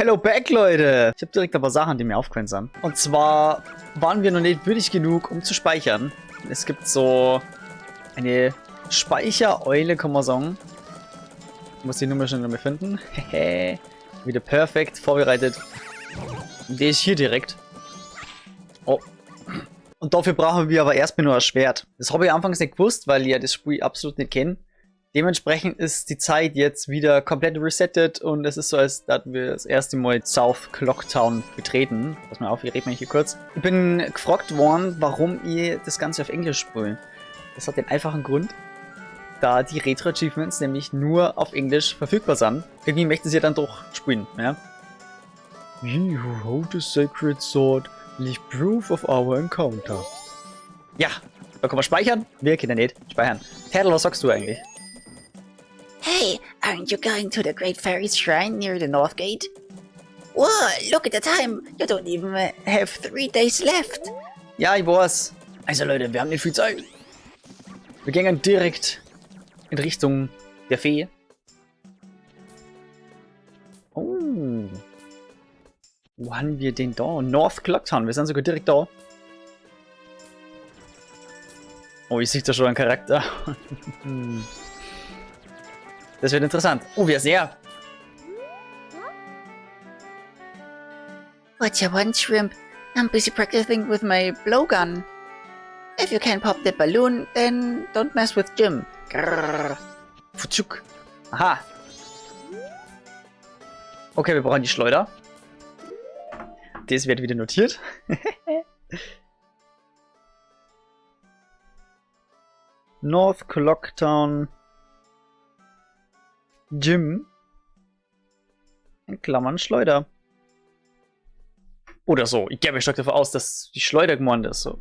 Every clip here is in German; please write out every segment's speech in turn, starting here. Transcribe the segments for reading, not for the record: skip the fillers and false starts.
Hello back, Leute! Ich habe direkt ein paar Sachen, die mir aufgefallen sind. Und zwar waren wir noch nicht würdig genug, um zu speichern. Es gibt so eine Speichereule, kann man sagen. Ich muss die Nummer schon noch mal finden. Hehe. Wieder perfekt vorbereitet. Die ist hier direkt. Oh. Und dafür brauchen wir aber erstmal nur ein Schwert. Das habe ich anfangs nicht gewusst, weil ich ja das Spiel absolut nicht kenne. Dementsprechend ist die Zeit jetzt wieder komplett resettet und es ist so, als hätten wir das erste Mal South Clocktown betreten. Pass mal auf, ich rede mal hier kurz. Ich bin gefragt worden, warum ich das Ganze auf Englisch spiele. Das hat den einfachen Grund, da die Retro-Achievements nämlich nur auf Englisch verfügbar sind. Irgendwie möchten sie ja dann doch spielen, ja? You who hold the sacred sword, leave proof of our encounter. Ja, da kann man speichern. Wir können nicht speichern. Tadel, was sagst du eigentlich? Hey, aren't you going to the Great Fairy's Shrine near the North Gate? Whoa, look at the time. You don't even have 3 days left. Ja, ich weiß. Also Leute, wir haben nicht viel Zeit. Wir gehen direkt in Richtung der Fee. Oh. Wo haben wir den da? North Clocktown. Wir sind sogar direkt da. Oh, ich sehe da schon einen Charakter. Das wird interessant. Oh, wer ist er? What you want, Shrimp? I'm busy practicing with my blowgun. If you can't pop the balloon, then don't mess with Jim. Grrr. Futschuk. Aha. Okay, wir brauchen die Schleuder. Das wird wieder notiert. North Clocktown Gym. In Klammern Schleuder. Oder so. Ich gehe mir stark davon aus, dass die Schleuder gemeint ist. So.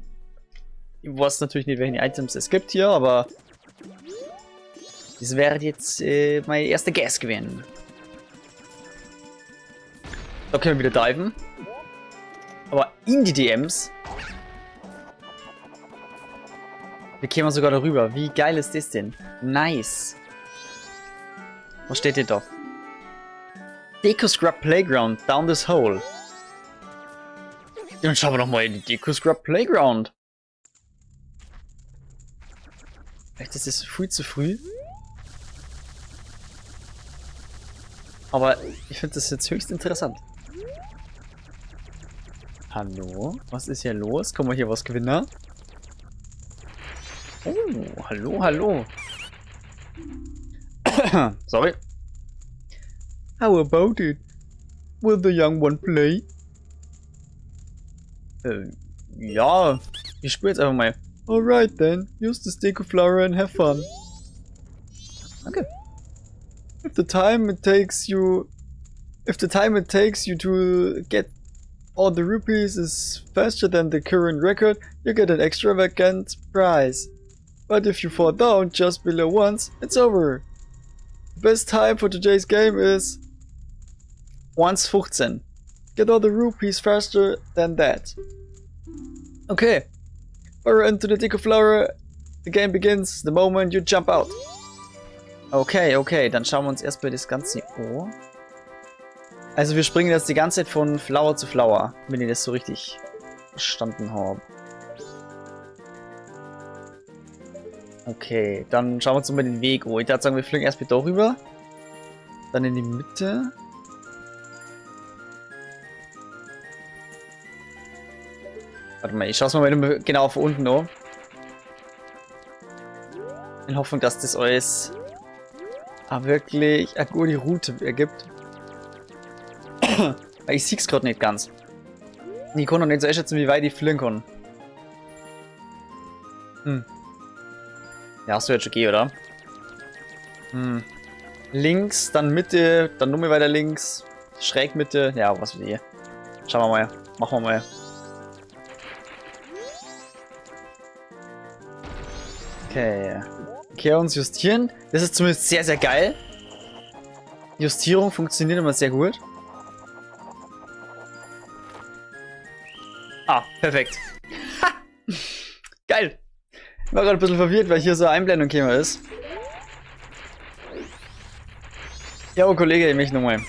Ich weiß natürlich nicht, welche Items es gibt hier, aber das wäre jetzt mein erster Guess gewesen. Da können wir wieder diven. Aber in die DMs. Wir kämen sogar darüber. Wie geil ist das denn? Nice. Was steht denn da? Deku Scrub Playground, down this hole. Dann schauen wir doch mal in die Deku Scrub Playground. Vielleicht ist das viel zu früh. Aber ich finde das jetzt höchst interessant. Hallo? Was ist hier los? Kann man hier was gewinnen? Oh, hallo, hallo. Sorry. How about it? Will the young one play? Ja, ich spiele jetzt einfach mal. Alright then, use the Deku Flower and have fun. Okay. If the time it takes you to get all the rupees is faster than the current record, you get an extravagant prize. But if you fall down just below once, it's over. The best time for today's game is 1:15. Get all the rupees faster than that. Okay. Burrow into the Deku Flower. The game begins the moment you jump out. Okay, okay, dann schauen wir uns erstmal das Ganze an. Also wir springen jetzt die ganze Zeit von Flower zu Flower, wenn ich das so richtig verstanden habe. Okay, dann schauen wir uns mal den Weg an. Ich würde sagen, wir fliegen erst mal darüber. Dann in die Mitte. Warte mal, ich schaue es mir mal genau von unten an. In Hoffnung, dass das alles wirklich eine gute Route ergibt. Weil ich sehe es gerade nicht ganz. Ich kann noch nicht so einschätzen, wie weit ich fliegen kann. Ja, hast du jetzt schon gehen, oder? Links, dann Mitte, dann nochmal weiter links. Schräg Mitte. Ja, was will ich. Schauen wir mal. Machen wir mal. Okay. Okay, uns justieren. Das ist zumindest sehr, sehr geil. Justierung funktioniert immer sehr gut. Ah, perfekt. Ha! Geil. Ich war gerade ein bisschen verwirrt, weil hier so eine Einblendung gekommen ist. Ja, oh Kollege, ich möchte nochmal.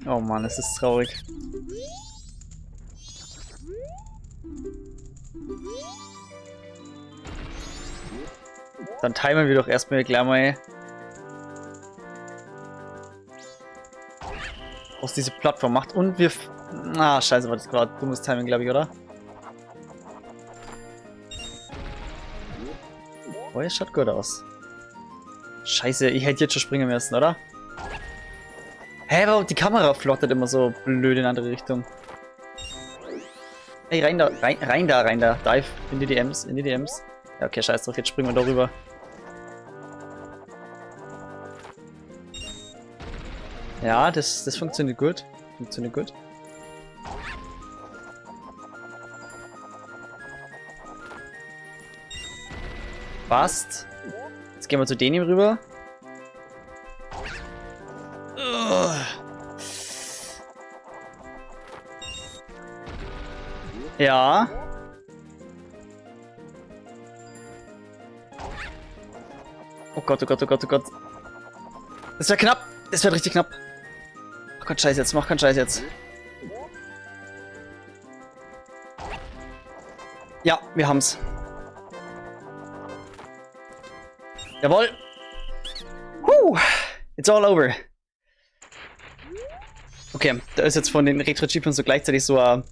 Oh Mann, es ist traurig. Dann timen wir doch erstmal gleich mal was diese Plattform macht. Und wir... Ah, scheiße, war das gerade dummes Timing, glaube ich, oder? Oh, es schaut gut aus. Scheiße, ich hätte jetzt schon springen müssen, oder? Hä, warum die Kamera flottert immer so blöd in eine andere Richtung? Ey, rein da, rein da. Dive in die DMs, Ja, okay, scheiß drauf, jetzt springen wir darüber. Ja, das funktioniert gut. Passt. Jetzt gehen wir zu denen rüber. Ja. Oh Gott. Das wäre knapp. Das wird richtig knapp. Mach keinen Scheiß jetzt. Ja, wir haben's. Jawohl. It's all over. Okay, da ist jetzt von den Retro-Achievements so gleichzeitig so ein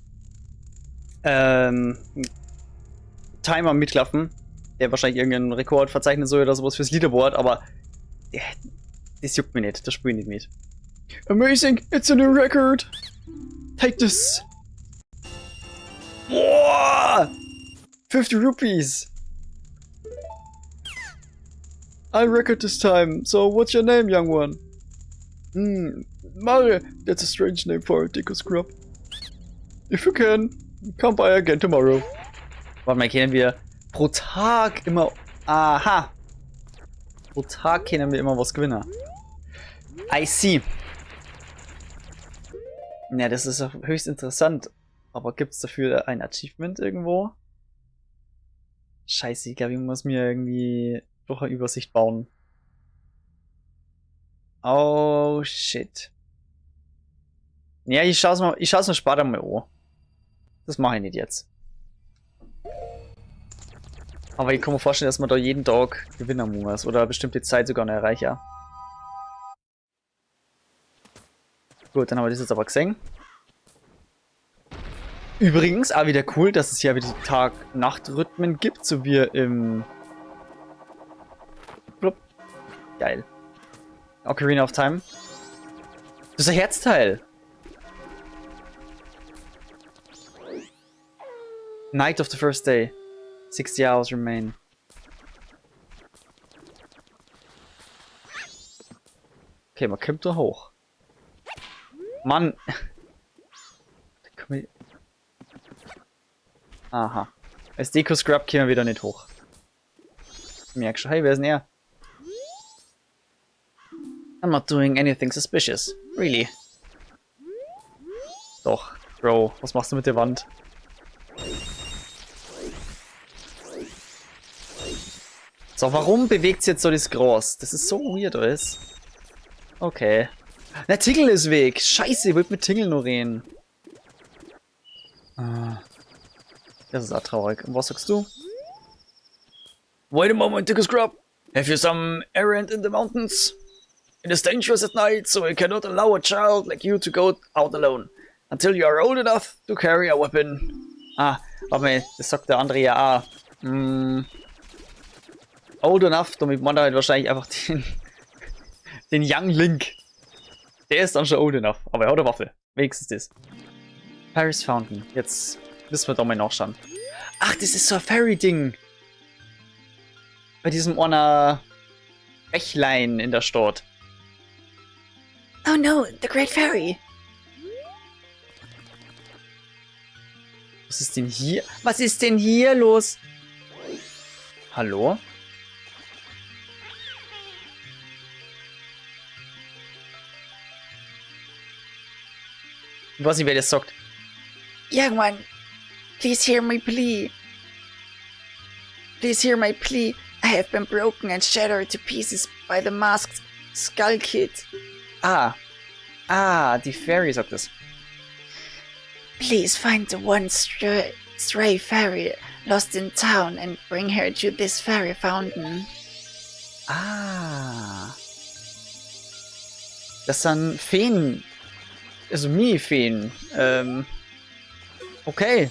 Timer mitlaufen, der wahrscheinlich irgendeinen Rekord verzeichnen soll oder sowas fürs Leaderboard, aber das juckt mich nicht, das spiele ich nicht mit. Amazing, it's a new record. Take this. Boah! 50 rupees. I record this time, so what's your name, young one? Mario, that's a strange name for a Deco Scrub. If you can, come by again tomorrow. Warte mal, können wir pro Tag immer... Aha! Pro Tag können wir immer was gewinnen. I see. Ja, das ist höchst interessant. Aber gibt es dafür ein Achievement irgendwo? Scheiße, ich glaube, ich muss mir irgendwie doch eine Übersicht bauen. Oh, shit. Ja, ich schaue es mir später mal an. Das mache ich nicht jetzt. Aber ich kann mir vorstellen, dass man da jeden Tag gewinnen muss. Oder eine bestimmte Zeit sogar noch erreichen. Gut, dann haben wir das jetzt aber gesehen. Übrigens, auch wieder cool, dass es ja wieder Tag-Nacht-Rhythmen gibt, so wie im... Blub. Geil. Ocarina of Time. Das ist ein Herzteil. Night of the first day. 60 hours remain. Okay, man kommt da hoch. Mann. Aha. Als Deko-Scrub kommen wir wieder nicht hoch. Merk schon, hey, wer ist denn er? I'm not doing anything suspicious. Really? Doch, Bro, was machst du mit der Wand? So, warum bewegt sie jetzt so das Gras? Das ist so weird, alles. Okay. Na, Tingle ist weg. Scheiße, ich wollte mit Tingle nur reden. Das ist auch traurig. Und was sagst du? Wait a moment, Deco Scrub. Have you some errand in the mountains? It is dangerous at night, so I cannot allow a child like you to go out alone. Until you are old enough to carry a weapon. Ah, warte mal, das sagt der andere ja auch. Old enough, damit man halt wahrscheinlich einfach den Young Link. Der ist dann schon old enough, aber er hat eine Waffe. Wenigstens das. Paris Fountain. Jetzt müssen wir da mal nachschauen. Ach, das ist so ein Fairy-Ding. Bei diesem einer Bächlein in der Stadt. Oh no, the Great Fairy. Was ist denn hier? Was ist denn hier los? Hallo? Ich weiß nicht, wer das sagt. Young one, please hear my plea. Please hear my plea. I have been broken and shattered to pieces by the masked Skull Kid. Ah. Ah, die Fairy sagt es. Please find the one stray fairy lost in town and bring her to this fairy fountain. Ah. Das sind Feen. Also Mini-Feen. Okay.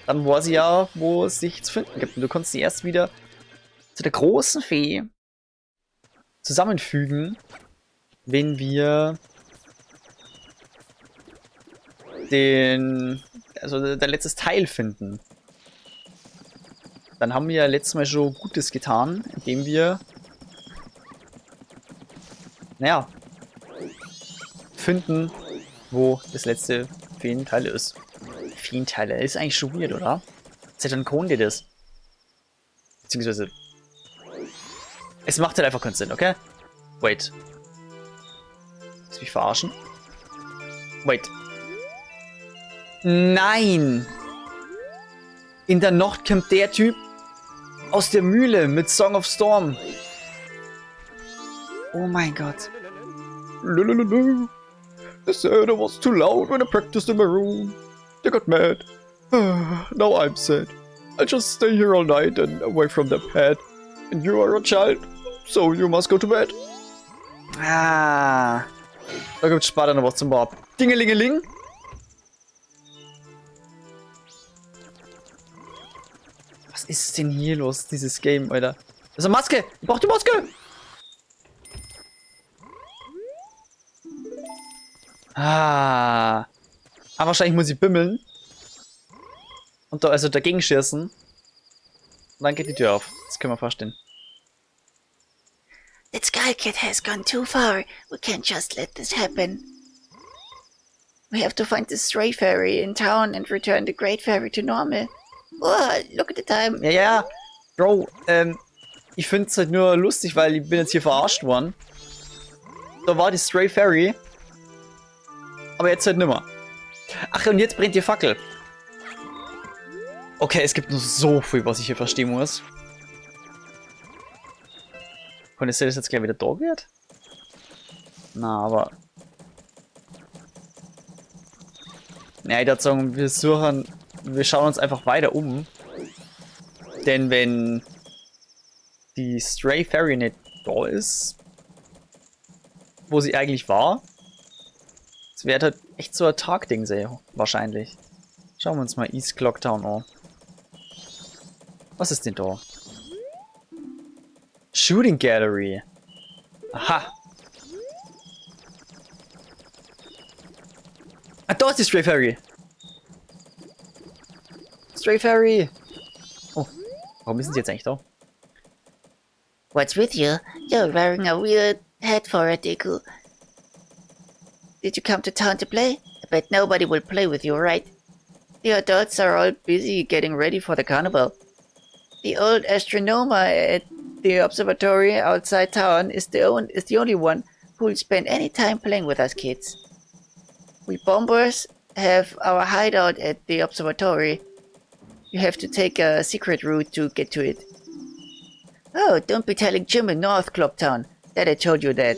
Dann weiß ich ja, wo es sich zu finden gibt. Und du kannst sie erst wieder zu der großen Fee zusammenfügen, wenn wir also der letztes Teil finden. Dann haben wir ja letztes Mal schon Gutes getan, indem wir, naja, finden, wo das letzte Feenteil ist. Feenteile ist eigentlich schon weird, oder? Seit wann können die das? Beziehungsweise, es macht halt einfach keinen Sinn, okay? Wait. Willst du mich verarschen? Wait. Nein! In der Nacht kommt der Typ aus der Mühle mit Song of Storm. Oh mein Gott. They said I was too loud when I practiced in my room. They got mad. Now I'm sad. I'll just stay here all night and away from their pet. And you are a child, so you must go to bed. Ah. Da gibt's später noch was zum Bob. Dingelingeling. Was ist denn hier los, dieses Game, Alter? Das ist eine Maske! Ich brauch die Maske! Ah. Aber wahrscheinlich muss ich bimmeln. Und da, also dagegen schießen. Und dann geht die Tür auf. Das können wir verstehen. That Sky Kid has gone too far. We can't just let this happen. We have to find the stray fairy in town and return the great fairy to normal. Oh, look at the time. Ja, ja. Bro, ich find's halt nur lustig, weil ich bin jetzt hier verarscht worden. Da war die Stray Fairy. Aber jetzt halt nimmer. Ach, und jetzt brennt die Fackel. Okay, es gibt nur so viel, was ich hier verstehen muss. Kann es sein, dass jetzt gleich wieder da wird? Na, aber... Ja, ich würde sagen, wir schauen uns einfach weiter um. Denn wenn die Stray Fairy nicht da ist, wo sie eigentlich war, es wird halt echt so ein Tagding sein, wahrscheinlich. Schauen wir uns mal East Clocktown an. Was ist denn da? Shooting Gallery. Aha. Ah, da ist die Stray Fairy. Stray Fairy. Oh, warum ist sie jetzt eigentlich da? What's with you? You're wearing a weird hat for a Deku. Did you come to town to play? I bet nobody will play with you, right? The adults are all busy getting ready for the carnival. The old astronomer at the observatory outside town is the only one who will spend any time playing with us kids. We bombers have our hideout at the observatory. You have to take a secret route to get to it. Oh, don't be telling Jim in North Clocktown that I told you that.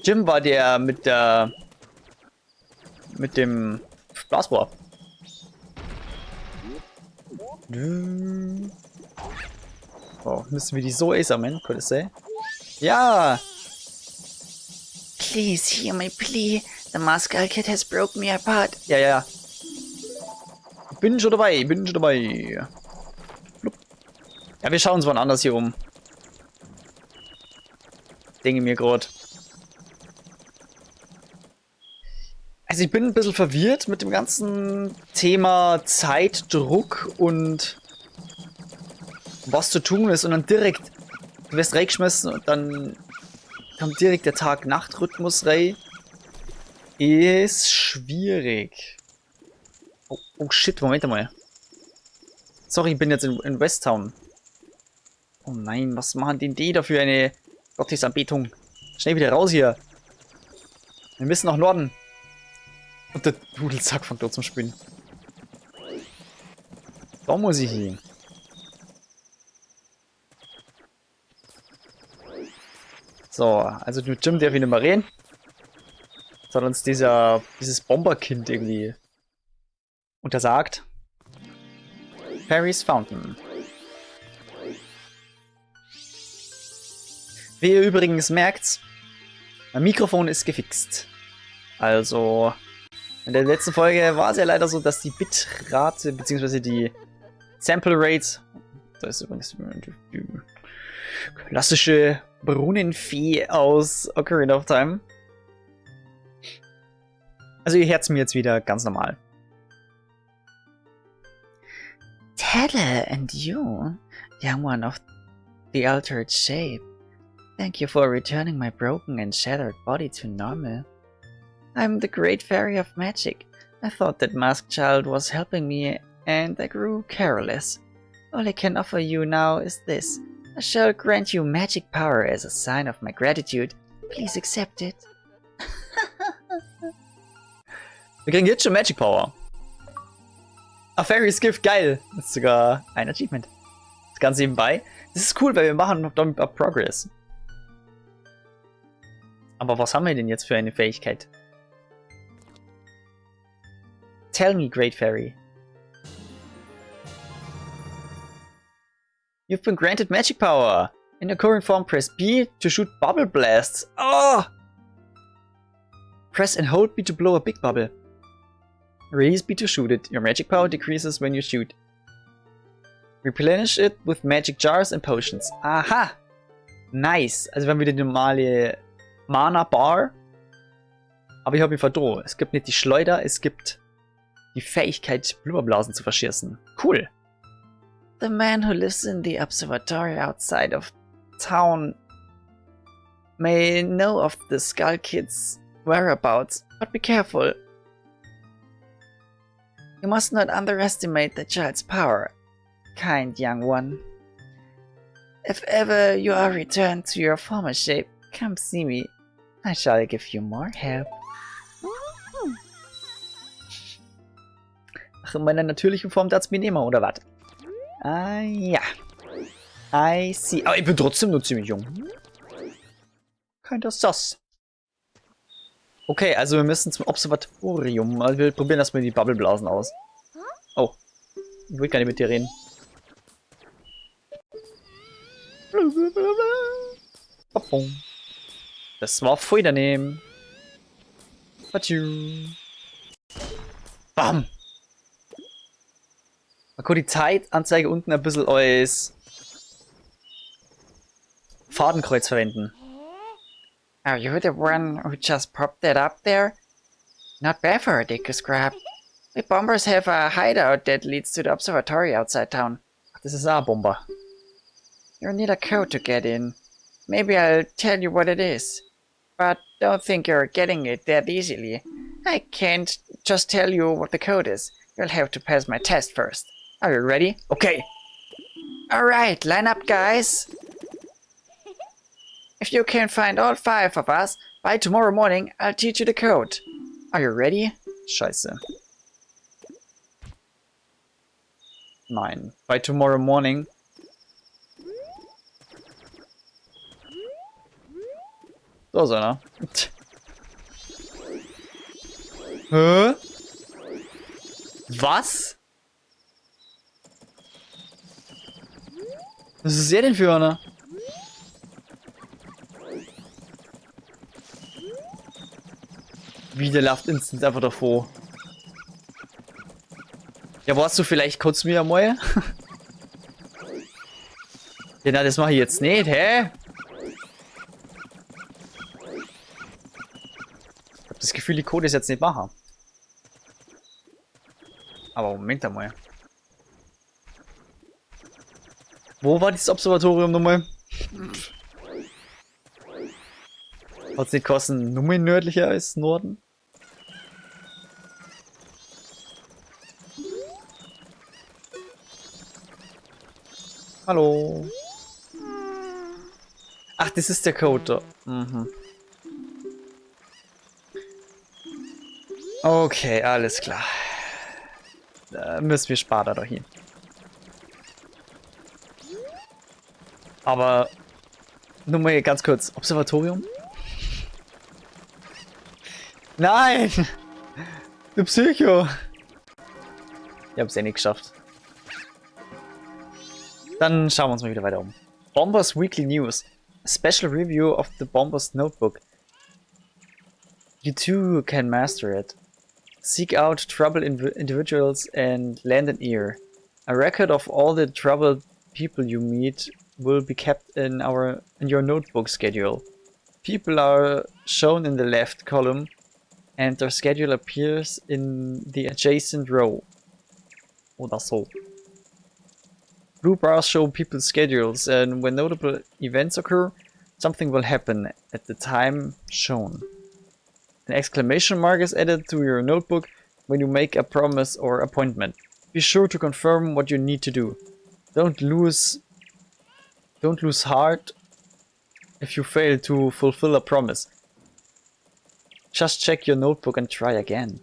Jim war der mit dem Blasrohr. Oh, müssen wir die so acermen, könnte es sein? Ja! Please hear my plea. The Muscle Kid has broken me apart. Ja, ja, ja. Ich bin schon dabei, bin schon dabei. Flupp. Ja, wir schauen uns mal anders hier um. Denke mir gerade. Also ich bin ein bisschen verwirrt mit dem ganzen Thema Zeitdruck und was zu tun ist und dann direkt, du wirst reingeschmissen und dann kommt direkt der Tag-Nacht-Rhythmus rein. Ist schwierig. Oh shit, Moment mal. Sorry, ich bin jetzt in Westtown. Oh nein, was machen denn die da für eine Gottesanbetung? Schnell wieder raus hier. Wir müssen nach Norden. Und der Dudelsack fängt dort zum Spinnen. Da muss ich hin. So, also mit Jim darf ich nicht mehr reden. Das hat uns dieses Bomberkind irgendwie untersagt. Fairy's Fountain. Wie ihr übrigens merkt, mein Mikrofon ist gefixt. Also, in der letzten Folge war es ja leider so, dass die Bitrate bzw. die Sample Rate, das ist übrigens die klassische Brunnenfee aus Ocarina of Time. Also ihr hört es mir jetzt wieder ganz normal. Tedder and you, young one of the altered shape. Thank you for returning my broken and shattered body to normal. I'm the great fairy of magic. I thought that Masked Child was helping me and I grew careless. All I can offer you now is this. I shall grant you magic power as a sign of my gratitude. Please accept it. Wir kriegen jetzt schon Magic Power. A Fairy's Gift, geil. Das ist sogar ein Achievement. Das Ganze nebenbei. Das ist cool, weil wir machen noch damit Progress. Aber was haben wir denn jetzt für eine Fähigkeit? Tell me, Great Fairy. You've been granted magic power. In your current form, press B to shoot bubble blasts. Oh! Press and hold B to blow a big bubble. Release B to shoot it. Your magic power decreases when you shoot. Replenish it with magic jars and potions. Aha! Nice. Also wir haben wieder die normale Mana Bar. Aber ich habe mich verdroht. Es gibt nicht die Schleuder, es gibt die Fähigkeit, Blubberblasen zu verschießen. Cool. The man who lives in the observatory outside of town may know of the Skull Kid's whereabouts, but be careful. You must not underestimate the child's power, kind young one. If ever you are returned to your former shape, come see me. I shall give you more help. Ach, in meiner natürlichen Form darf's mir nehmen, oder was? Ah, ja. I see. Aber ich bin trotzdem nur ziemlich jung. Kein das. Okay, also wir müssen zum Observatorium. Also wir probieren erstmal die Bubbleblasen aus. Oh. Ich will gar nicht mit dir reden. Das war voll daneben. Bam! Man kann die Zeitanzeige unten ein bisschen als Fadenkreuz verwenden. Are you the one who just popped that up there? Not bad for a Dick Scrap. We bombers have a hideout that leads to the observatory outside town. Ach, das ist ein Bomber. You'll need a code to get in. Maybe I'll tell you what it is. But don't think you're getting it that easily. I can't just tell you what the code is. You'll have to pass my test first. Are you ready? Okay. Alright, line up, guys. If you can find all 5 of us, by tomorrow morning, I'll teach you the code. Are you ready? Scheiße. Nein. By tomorrow morning. Da ist einer. Hä? Was? Was ist der denn für einer? Wie, der läuft instant einfach davor. Ja, warst du vielleicht kurz mir einmal? Ja, na, das mache ich jetzt nicht, hä? Ich hab das Gefühl, die Code ist jetzt nicht machen. Aber Moment einmal. Wo war dieses Observatorium nochmal? Hat es nicht kosten nur nördlicher als Norden? Hallo. Ach, das ist der Code da. Mhm. Okay, alles klar. Da müssen wir später doch hin. Aber nur mal ganz kurz. Observatorium? Nein! Du Psycho! Ich hab's ja nicht geschafft. Dann schauen wir uns mal wieder weiter um. Bombers Weekly News. A special review of the Bombers Notebook. You too can master it. Seek out troubled individuals and lend an ear. A record of all the troubled people you meet will be kept in your notebook schedule. People are shown in the left column and their schedule appears in the adjacent row. Oder so. Blue bars show people's schedules, and when notable events occur, something will happen at the time shown. An exclamation mark is added to your notebook when you make a promise or appointment. Be sure to confirm what you need to do. Don't lose heart if you fail to fulfill a promise. Just check your notebook and try again.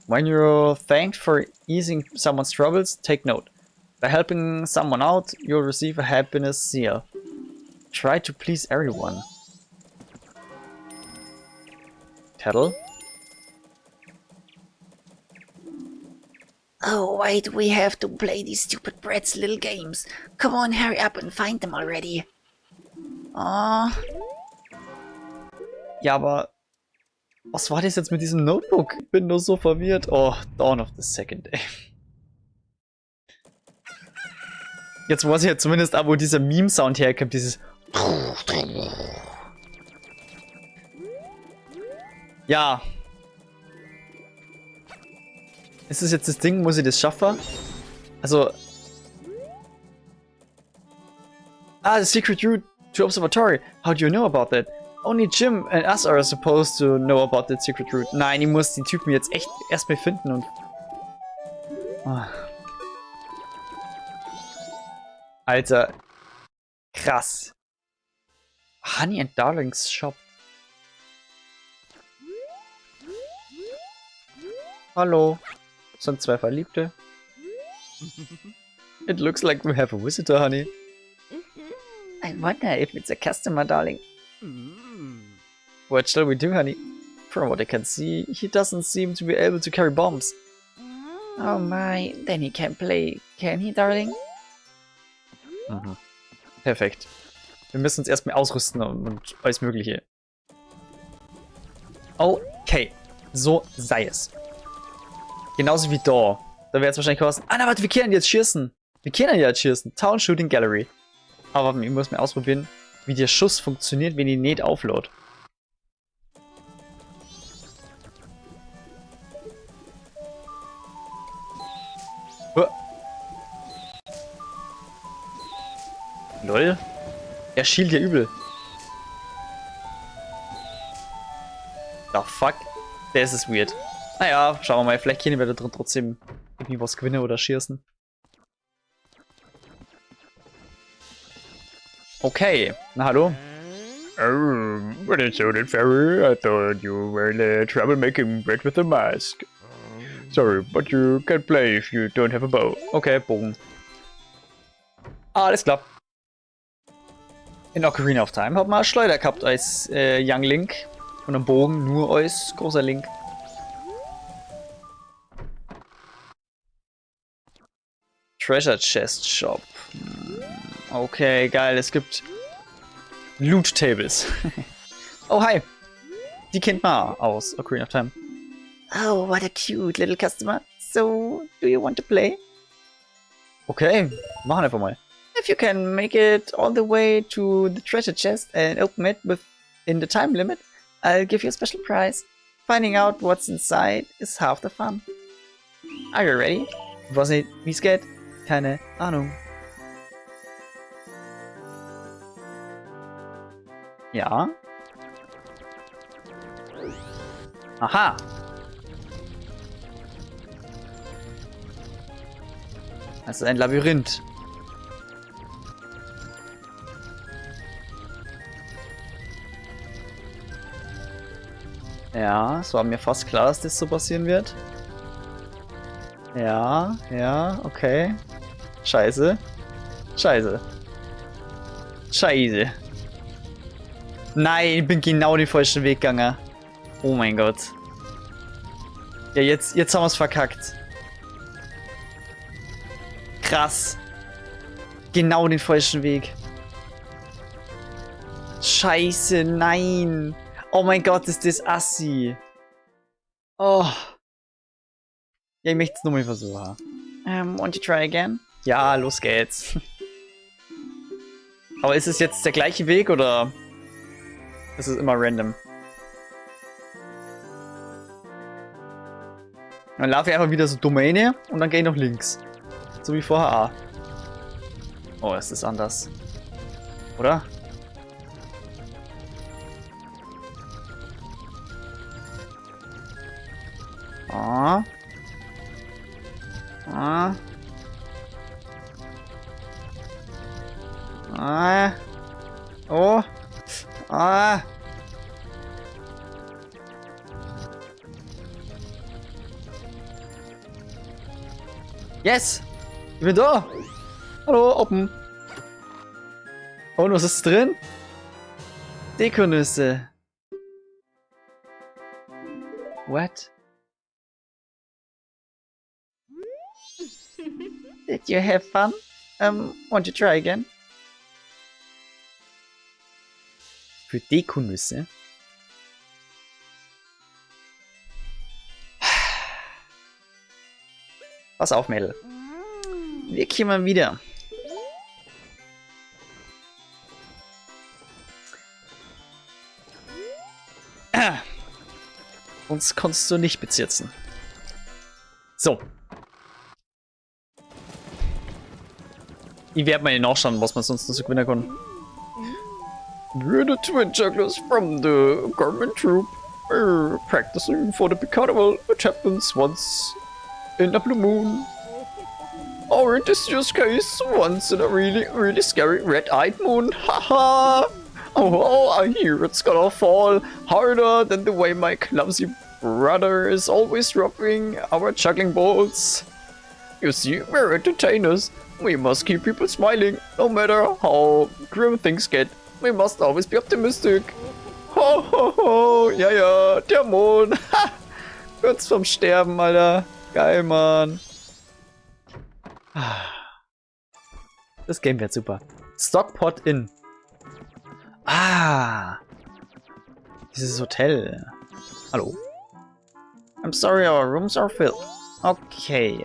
When you're thanked for easing someone's troubles, take note. By helping someone out, you'll receive a happiness seal. Try to please everyone. Tattle? Oh, why do we have to play these stupid brats' little games? Come on, hurry up and find them already. Oh. Ja, aber was war das jetzt mit diesem Notebook? Ich bin nur so verwirrt. Oh, Dawn of the Second Day. Jetzt weiß ich ja zumindest ab, wo dieser Meme-Sound herkommt, dieses... Ja. Ist das jetzt das Ding, muss ich das schaffen? Also... Ah, the secret route to Observatory. How do you know about that? Only Jim and us are supposed to know about that secret route. Nein, ich muss die Typen jetzt echt erstmal finden und... Oh. Alter. Krass. Honey and Darling's Shop. Hallo. Sind zwei Verliebte. It looks like we have a visitor, honey. I wonder if it's a customer, darling. What shall we do, honey? From what I can see, he doesn't seem to be able to carry bombs. Oh my, then he can play, can he, darling? Mhm. Perfekt. Wir müssen uns erstmal ausrüsten und alles Mögliche. Okay. So sei es. Genauso wie da. Da wäre es wahrscheinlich kosten. Ah, na, warte, wir können jetzt schießen. Wir können jetzt schießen. Town Shooting Gallery. Aber ich muss mal ausprobieren, wie der Schuss funktioniert, wenn ich nicht auflade. Lol. Er schielt ja übel. The fuck? Das ist weird. Naja, schauen wir mal. Vielleicht können wir da drin trotzdem irgendwie was gewinnen oder schießen. Okay. Na, hallo? What is so that fairy? I thought you were the troublemaking brat with a mask. Sorry, but you can't play if you don't have a bow. Okay, Bogen. Alles klar. In Ocarina of Time hat man eine Schleuder gehabt als Young Link. Und einen Bogen nur als großer Link. Treasure Chest Shop. Okay, geil. Es gibt Loot Tables. Oh, hi. Die kennt man aus Ocarina of Time. Oh, what a cute little customer. So, do you want to play? Okay, machen einfach mal. If you can make it all the way to the treasure chest and open it within the time limit, I'll give you a special prize. Finding out what's inside is half the fun. Are you ready? Ich weiß nicht, wie es geht. Keine Ahnung. Ja. Aha. Das ist ein Labyrinth. Ja, es war mir fast klar, dass das so passieren wird. Ja, ja, okay. Scheiße. Scheiße. Scheiße. Nein, ich bin genau den falschen Weg gegangen. Oh mein Gott. Ja, jetzt haben wir es verkackt. Krass. Genau den falschen Weg. Scheiße, nein. Oh mein Gott, ist das assi. Oh. Ja, ich möchte es nochmal versuchen. Want to try again? Ja, los geht's. Aber ist es jetzt der gleiche Weg oder ist es immer random? Dann laufe ich einfach wieder so Domäne und dann gehe ich nach links. So wie vorher auch. Oh, es ist anders. Oder? Ah. Ah. Ah. Oh. Ah. Yes! Ich bin da! Hallo, open! Und was ist drin? Dekonüsse. What? Did you have fun? Want to try again? Für Dekonüsse? Pass auf, Mädel. Wir kommen wieder. Uns konntest du nicht bezirzen. So. Ich werde mal nachschauen, was man sonst noch so gewinnen kann. We're the twin jugglers from the government troop. We're practicing for the big carnival, which happens once in a blue moon. Or in this just case, once in a really scary red-eyed moon. Haha! Oh, I hear it's gonna fall harder than the way my clumsy brother is always dropping our juggling balls. You see, we're entertainers. We must keep people smiling, no matter how grim things get. We must always be optimistic. Ho, ho, ho. Ja, ja, der Mond. Ha! Kurz vorm Sterben, Alter. Geil, Mann. Das Game wird super. Stockpot Inn. Ah. Dieses Hotel. Hallo. I'm sorry, our rooms are filled. Okay.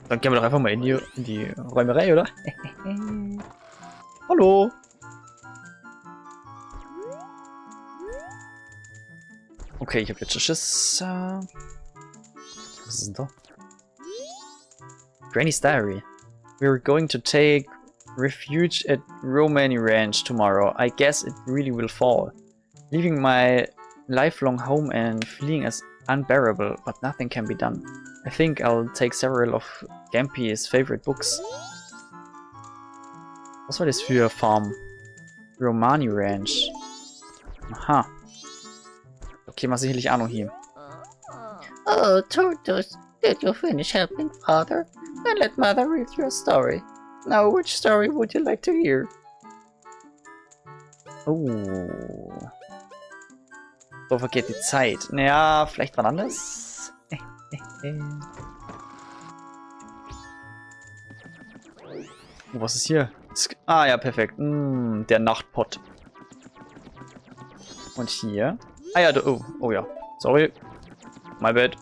Dann gehen wir doch einfach mal in die Räumerei, oder? Hallo. Okay, ich habe jetzt schon Schiss. Was ist denn da? Granny's Diary. We're going to take refuge at Romani Ranch tomorrow. I guess it really will fall. Leaving my lifelong home and feeling as unbearable, but nothing can be done. I think I'll take several of Gampy's favorite books. Was war das für Farm? Romani Ranch. Aha. Okay, mal sicherlich auch noch hier. Oh, Tortoise, did you finish helping Father? Then let Mother read your story. Now, which story would you like to hear? Oh. So vergeht die Zeit. Naja, vielleicht wann anders? Oh, was ist hier? Ah ja, perfekt. Der Nachtpott. Und hier? Ah ja, oh ja. Sorry. My bad.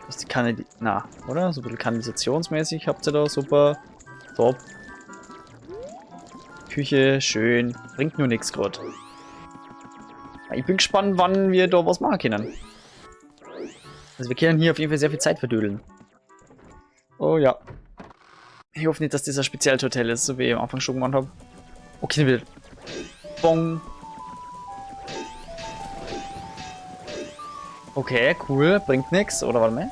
Das ist die Kanal... Na, oder? So ein bisschen kanalisationsmäßig habt ihr da. Super. Top. Küche, schön. Bringt nur nichts gerade. Ich bin gespannt, wann wir da was machen können. Also wir können hier auf jeden Fall sehr viel Zeit verdödeln. Oh ja. Ich hoffe nicht, dass das ein Spezialhotel ist, so wie ich am Anfang schon gemacht habe. Okay, wieder. Bong. Okay, cool. Bringt nichts. Oder warte mal.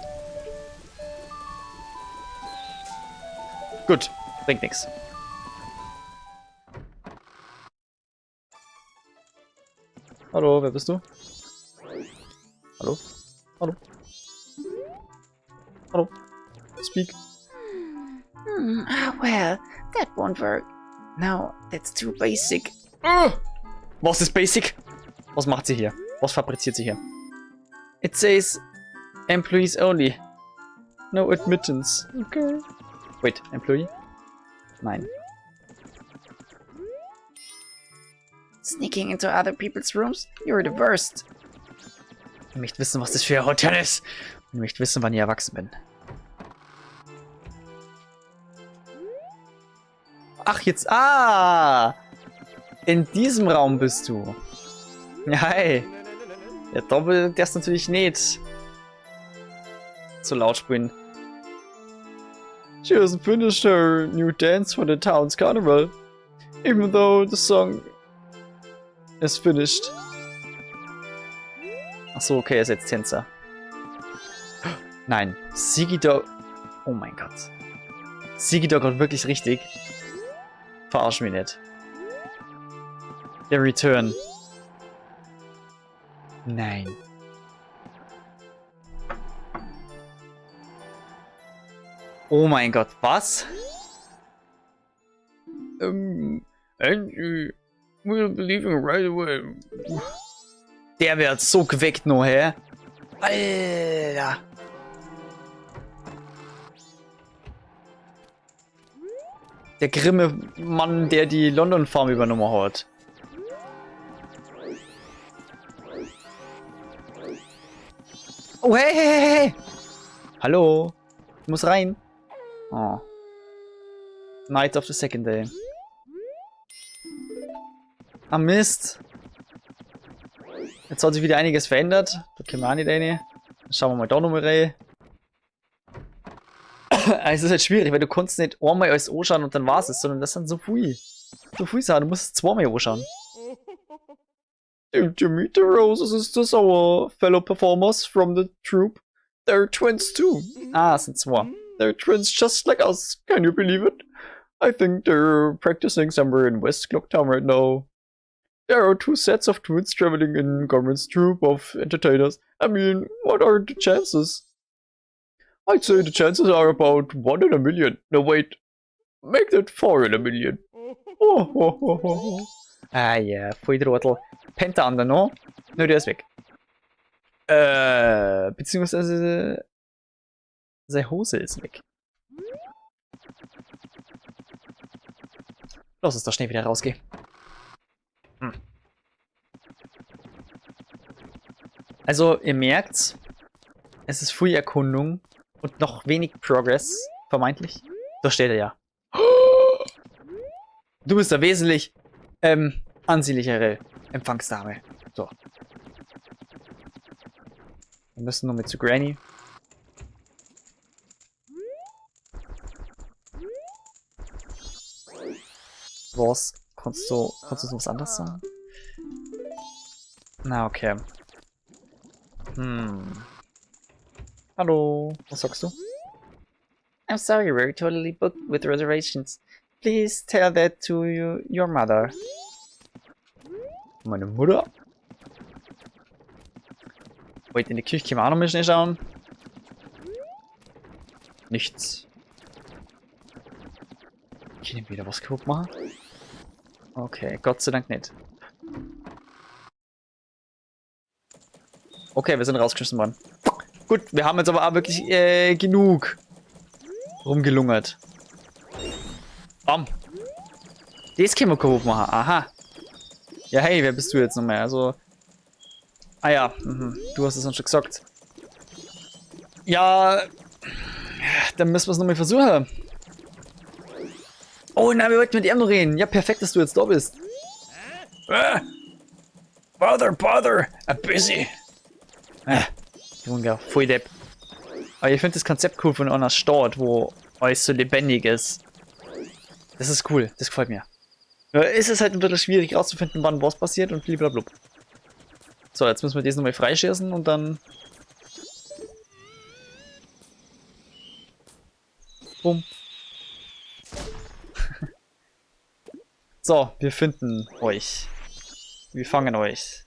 Gut. Bringt nichts. Hallo, wer bist du? Hallo? Hallo? Hallo? Speak. Well, that won't work. No, that's too basic. Was ist Basic? Was macht sie hier? Was fabriziert sie hier? It says employees only. No admittance. Okay. Wait, employee? Nein. Sneaking into other people's rooms? You're the worst. Ich möchte wissen, was das für ein Hotel ist. Ich möchte wissen, wann ich erwachsen bin. Ach, jetzt. Ah! In diesem Raum bist du. Ja, hey. Ja, Doppel, der ist natürlich nicht zu laut spielen. She hasn't finished her new dance for the town's carnival. Even though the song is finished. Achso, okay, er ist jetzt Tänzer. Nein, Sigidog. Oh mein Gott. Sigidog hat wirklich richtig. Verarsch mich nicht. Der Return. Nein. Oh mein Gott, was? And we'll be leaving right away. Der wird so geweckt noch, hä? Alter. Der grimme Mann, der die London Farm übernommen hat. Oh, hey, hey, hey, hey. Hallo. Ich muss rein. Oh. Night of the second day. Ah, Mist. Jetzt hat sich wieder einiges verändert. Da können wir auch nicht rein. Dann schauen wir mal da nochmal rein. Es ist halt schwierig, weil du kannst nicht einmal alles anschauen und dann war's es, sondern das sind so viel. So viel Sachen, du musst es zweimal anschauen. Did you meet the Roses sisters, our fellow performers from the troupe? They're twins too. Ah, es sind zwei. They're twins just like us. Can you believe it? I think they're practicing somewhere in West Clocktown right now. There are two sets of twins traveling in Gorman's troupe of entertainers. I mean, what are the chances? I'd say the chances are about 1 in a million. No, wait. Make that 4 in a million. Oh. Ah ja, voll Trottel. Pennt der andere noch? Nö, der ist weg. Beziehungsweise seine Hose ist weg. Lass uns doch schnell wieder rausgehen. Also, ihr merkt, es ist Free Erkundung und noch wenig Progress, vermeintlich. Da steht er ja. Du bist eine wesentlich ansehnlichere Empfangsdame. So. Wir müssen noch mit zu Granny. Was? Kannst du uns was anderes sagen? Na, okay. Hallo, was sagst du? I'm sorry, we're totally booked with reservations. Please tell that to your mother. Meine Mutter? Wait, in die Küche können wir auch noch mal schnell schauen. Nichts. Können wir wieder was kaputt machen? Okay, Gott sei Dank nicht. Okay, wir sind rausgeschmissen worden. Gut, wir haben jetzt aber auch wirklich genug rumgelungert. Bam. Das können wir kaputt machen. Aha. Ja, hey, wer bist du jetzt nochmal? Also. Ah ja, du hast es uns schon gesagt. Ja. Dann müssen wir es nochmal versuchen. Oh nein, wir wollten mit ihm noch reden. Ja, perfekt, dass du jetzt da bist. Bother, I'm busy. Junge, voll Depp. Aber ich finde das Konzept cool von einer Stadt, wo alles so lebendig ist. Das ist cool, das gefällt mir. Nur ist es halt ein bisschen schwierig rauszufinden, wann was passiert und blablabla. So, jetzt müssen wir das nochmal freischießen und dann... Bumm. So, wir finden euch. Wir fangen euch.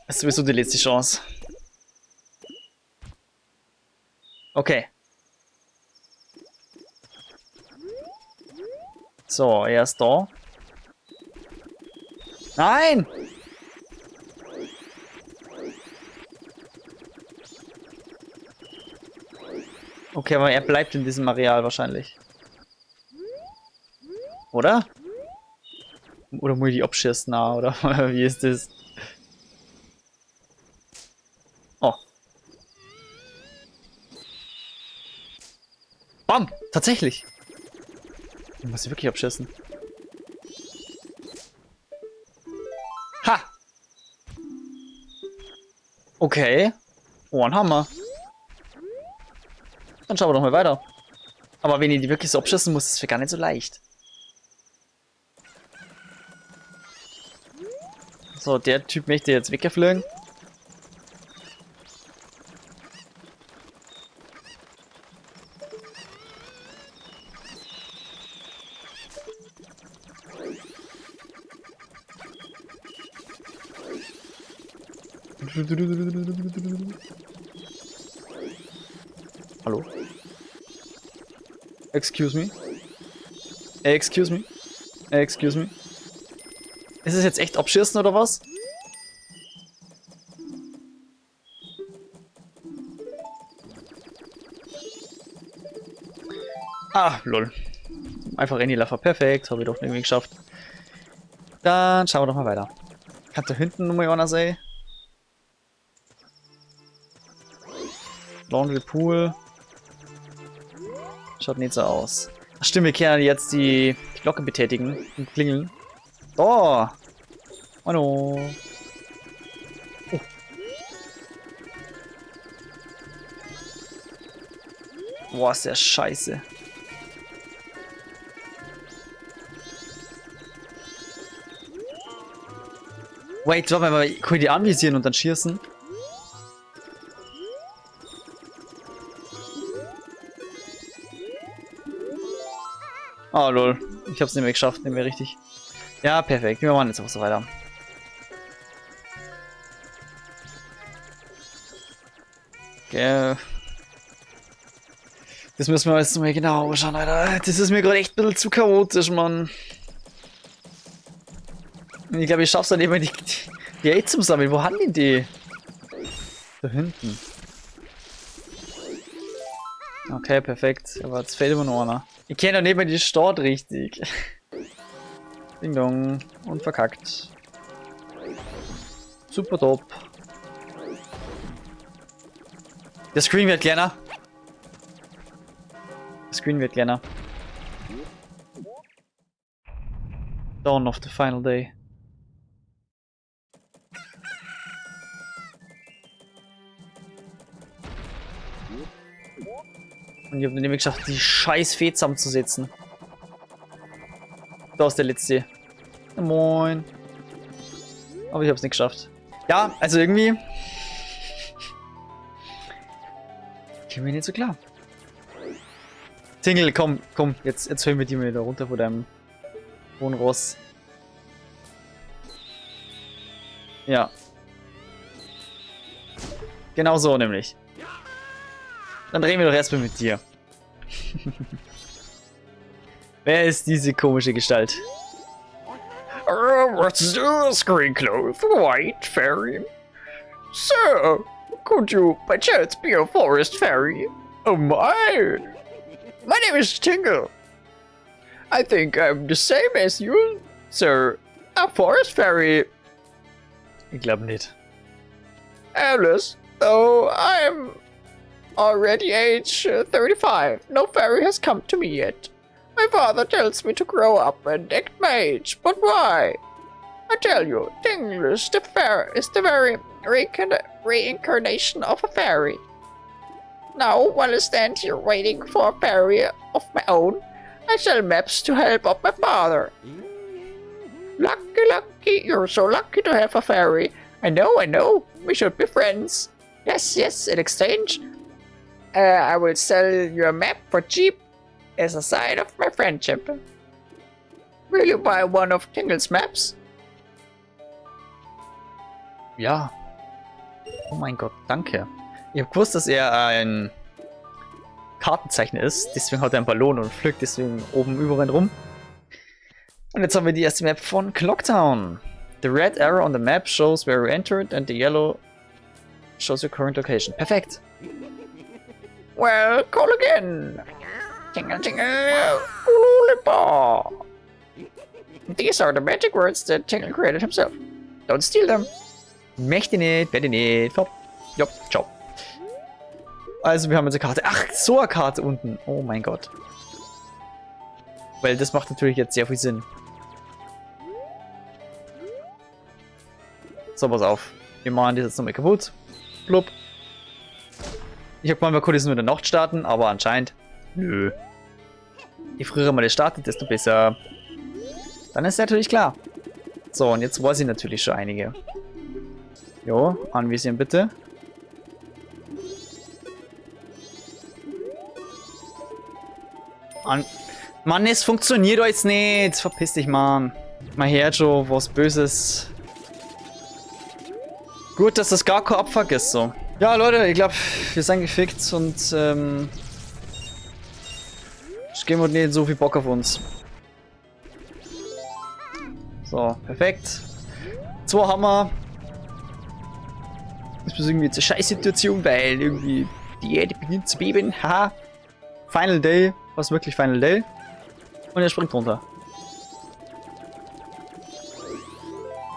Das ist sowieso die letzte Chance. Okay. So, er ist da. Nein! Okay, aber er bleibt in diesem Areal wahrscheinlich. Oder? Oder muss ich die abschießen? Na, oder wie ist das? Oh. Bam! Tatsächlich! Ich muss sie wirklich abschießen. Ha! Okay. Oh, ein Hammer. Dann schauen wir doch mal weiter. Aber wenn ich die wirklich so abschießen muss, ist es gar nicht so leicht. So, der Typ möchte jetzt weggeflogen. Hallo? Excuse me? Excuse me? Excuse me? Ist es jetzt echt abschießen oder was? Ah, lol. Einfach Rennilaffer. Perfekt. Habe ich doch irgendwie geschafft. Dann schauen wir doch mal weiter. Kann da hinten nochmal einer sein? Laundry Pool. Schaut nicht so aus. Ach stimmt, wir können jetzt die Glocke betätigen und klingeln. Oh! Hallo! Oh. Boah, ist der scheiße. Wait, warte mal, kann ich die anvisieren und dann schießen? Oh lol, ich hab's nicht mehr geschafft, nicht mehr richtig. Ja, perfekt, wir machen jetzt auch so weiter. Okay. Das müssen wir jetzt mal genau anschauen, Alter. Das ist mir gerade echt ein bisschen zu chaotisch, Mann. Ich glaube, ich schaff's dann eben die Aids zum Sammeln. Wo haben die? Da hinten. Okay, perfekt. Aber jetzt fehlt immer noch einer. Ich kenne doch nicht mehr die Stadt richtig. Ding dong. Und verkackt. Super top. Der Screen wird kleiner. Der Screen wird kleiner. Dawn of the final day. Und ich habe nämlich geschafft, die scheiß Fee zusammenzusetzen. Da ist der letzte. Ja, moin. Aber ich habe es nicht geschafft. Ja, also irgendwie. Geht mir nicht so klar. Tingle, komm, jetzt hören wir die mal da runter von deinem hohen Ross. Ja. Genau so nämlich. Dann reden wir doch erstmal mit dir. Wer ist diese komische Gestalt? What's the screen cloth, white fairy? Sir, could you by chance be a forest fairy? Oh my! My name is Tingle. I think I'm the same as you, sir. A forest fairy. Ich glaube nicht. Alice, though I'm already age 35, no fairy has come to me yet. My father tells me to grow up and act my age, but why? I tell you, Tingle is the very reincarnation of a fairy. Now, while I stand here waiting for a fairy of my own, I sell maps to help out my father. Lucky, you're so lucky to have a fairy. I know, we should be friends. Yes, in exchange, I will sell you a map for cheap as a sign of my friendship. Will you buy one of Tingle's maps? Ja. Oh mein Gott, danke. Ich habe gewusst, dass er ein Kartenzeichen ist. Deswegen hat er einen Ballon und pflückt deswegen oben überall rum. Und jetzt haben wir die erste Map von Clocktown. The red arrow on the map shows where you entered and the yellow shows your current location. Perfekt. Well, call again. Tingle, tingle, Lollipop. These are the magic words that Tingle created himself. Don't steal them. Möchte nicht, werde nicht. Hopp. Jopp, ciao. Also wir haben jetzt eine Karte. Ach, so eine Karte unten. Oh mein Gott. Weil das macht natürlich jetzt sehr viel Sinn. So, pass auf. Wir machen das jetzt nochmal kaputt. Blub. Ich hab mal, wir konnten es nur in der Nacht starten, aber anscheinend. Nö. Je früher man das startet, desto besser. Dann ist natürlich klar. So, und jetzt weiß ich natürlich schon einige. Jo, anvisieren bitte. Mann, es funktioniert doch jetzt nicht. Verpiss dich, Mann. Mal her, Joe, was Böses. Gut, dass das gar kein Abfuck ist, so. Ja, Leute, ich glaube, wir sind gefickt und, ich gebe nicht so viel Bock auf uns. So, perfekt. 2 haben wir. Das ist irgendwie jetzt eine Scheißsituation, weil irgendwie die Erde beginnt zu beben. Haha. Final Day. Was wirklich Final Day. Und er springt runter.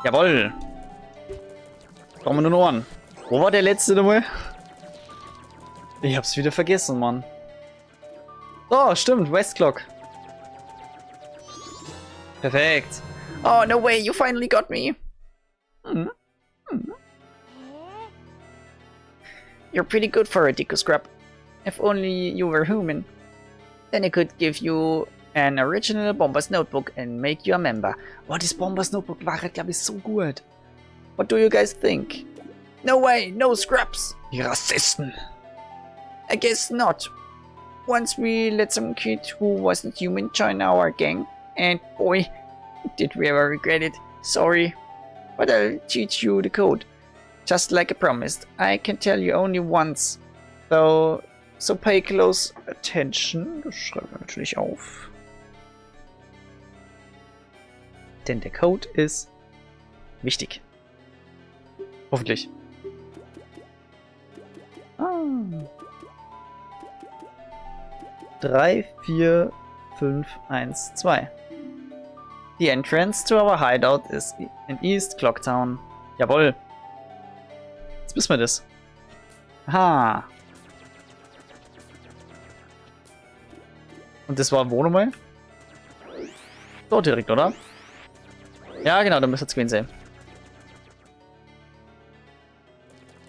Jawoll. Kommen wir nur an. Wo war der letzte nochmal? Ich hab's wieder vergessen, Mann. Oh, stimmt. Westclock. Perfekt. Oh, no way, you finally got me. You're pretty good for a Deku Scrap. If only you were human. Then I could give you an original Bombers Notebook and make you a member. Oh, das Bombers Notebook war, glaube ich, so gut. What do you guys think? No way, no scraps. Die Rassisten. I guess not. Once we let some kid who wasn't human join our gang, and boy, did we ever regret it. Sorry. But I'll teach you the code. Just like I promised. I can tell you only once. So pay close attention. Das schreiben wir natürlich auf. Denn der Code ist wichtig. Hoffentlich. 3, 4, 5, 1, 2. The entrance to our hideout is in East Clocktown. Jawohl. Jetzt wissen wir das. Aha. Und das war wo nochmal? Dort direkt, oder? Ja, genau, da müsste es gewesen sein.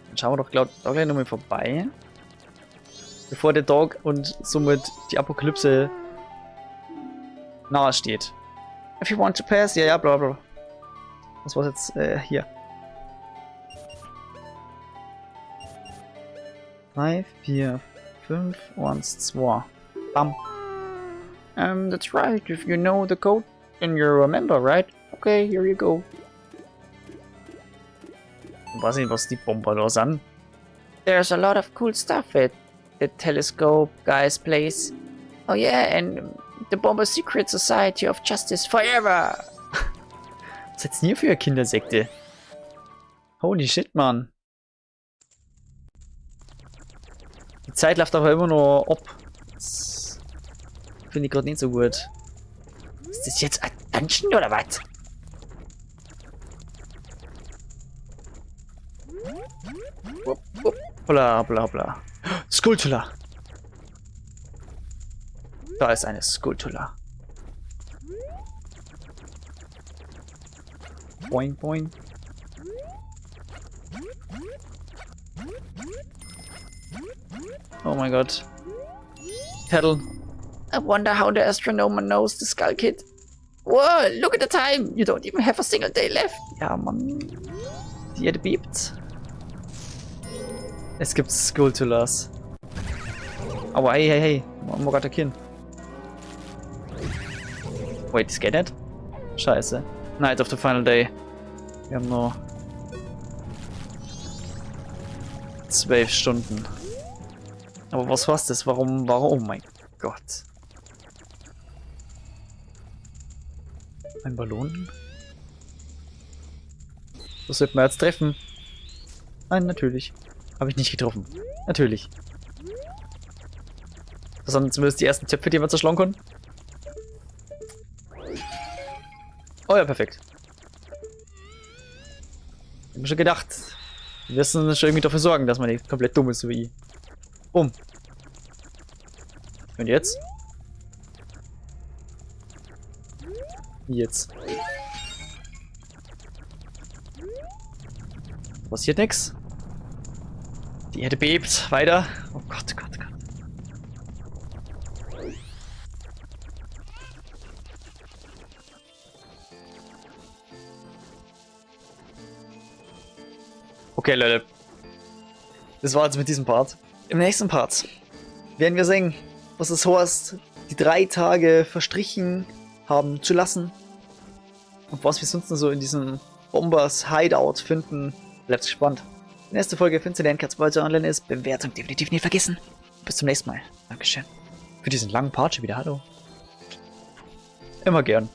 Dann schauen wir doch gleich nochmal vorbei. Bevor der Dog und somit die Apokalypse nahe steht. If you want to pass, ja, bla bla. Was war's jetzt hier? 3, 4, 5, 1, 2. Bam. That's right. If you know the code, then you're a member, right? Okay, here you go. Ich weiß nicht, was die Bomber da sind. There's a lot of cool stuff at the Telescope Guys place. Oh yeah, and the Bomber Secret Society of Justice Forever. Was ist denn hier für eine Kindersekte? Holy shit, Mann. Die Zeit läuft aber immer noch ab. Das finde ich gerade nicht so gut. Ist das jetzt ein Dungeon oder was? Hoppla, hoppla, hoppla. Skulltula. Da ist eine Skulltula. Boing, boing. Oh mein Gott. Pedal. I wonder how the astronomer knows the Skull Kid. Whoa, look at the time! You don't even have a single day left. Ja, Mann. Die Erde bebt. Es gibt Skulltulas. Aber hey, hey, hey. Man muss attackieren. Wait, das geht nicht? Scheiße. Night of the Final Day. Wir haben nur 12 Stunden. Aber was war's das? Warum? Oh mein Gott. Ein Ballon? Das wird man jetzt treffen. Nein, natürlich. Habe ich nicht getroffen. Natürlich. Das sind zumindest die ersten Töpfe, die wir zerschlagen können. Oh ja, perfekt. Ich hab mir schon gedacht, wir müssen schon irgendwie dafür sorgen, dass man nicht komplett dumm ist, so wie ich. Und jetzt? Jetzt. Passiert nichts. Die Erde bebt. Weiter. Oh Gott, Gott, Gott. Okay, Leute. Das war jetzt mit diesem Part. Im nächsten Part werden wir sehen, was es heißt, die 3 Tage verstrichen haben zu lassen. Und was wir sonst noch so in diesem Bombers Hideout finden. Bleibt gespannt. Die nächste Folge, wenn Cats Ball online ist, Bewertung definitiv nicht vergessen. Bis zum nächsten Mal. Dankeschön. Für diesen langen Part schon wieder. Hallo. Immer gern.